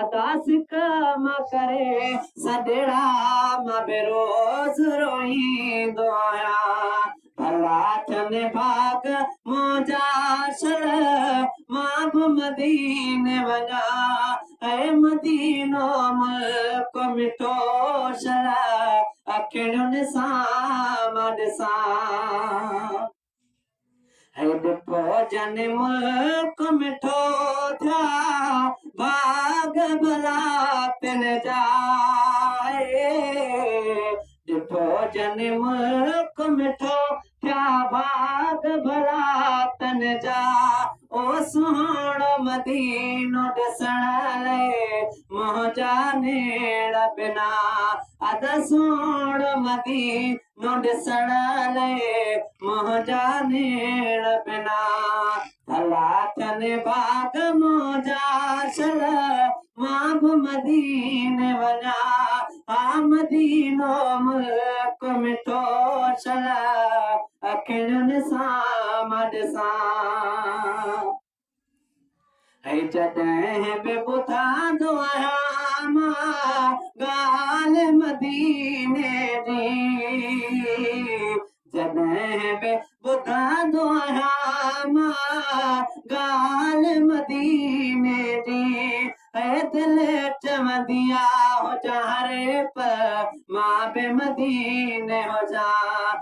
अदास कम करे सजड़ा मां बेरोज़ रोईंदो आहियां भला थियनि भाग मुंहिंजा शल मां बि मदीने वञा ऐं मदीनो मुल्क मिठो शल अखियुनि सां मां ॾिसां ॾिठो जन मुल्क मिठो थिया भाग भला तिन जाए ॾिठो जन मुल्क मिठो थिया भाग भला तन जा ओ सुहिणो मदीनो ॾिसण लाइ मुंहिंजा नेड़ बिना अद सुहिणो मदीनो ॾिसण लाइ मुंहिंजा नेड़ बिना भला थियनि भाग मुंहिंजा शल मां बि मदीने वञा हा मदीनो मुल्क मिठो शल अखियुनि सां मां ॾिसां जॾहिं बि ॿुधंदो आहियां मां ॻाल्हि मदीने जी जॾहिं बि ॿुधंदो आहियां मां ॻाल्हि मदीने जी दिलि चवंदी आहे हुजा हरे मां बि मदीने हुजां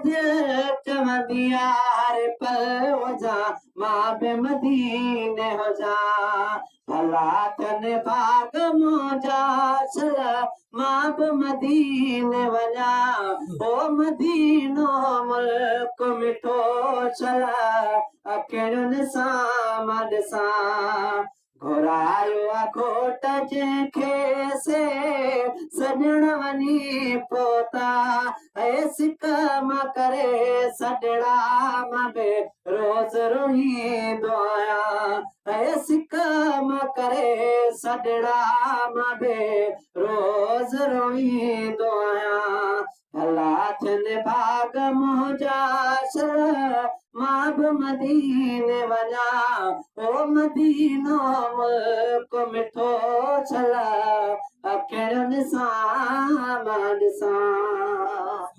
दिलि चवंदी आहे हरे हुजां मां बि मदीने हुजां भला थियनि भाग मुंहिंजा शल मां बि मदीने वञा ओ मदीनो मुल्क मिठो शल अखियुनि सां मां ॾिसां घुरायो आहे घोट जंहिंखे से सजण वञी पोता सिक मां करे सजड़ा मां बि रोज़ रोईंदो आहियां सिक मां करे सजड़ा मां बि रोज़ रोईंदो आहियां भला थियनि भाग मुंहिंजा शल मां बि मदीने वञा ओ मदीनो मुल्क मिठो शल अखियुनि सां मां ॾिसां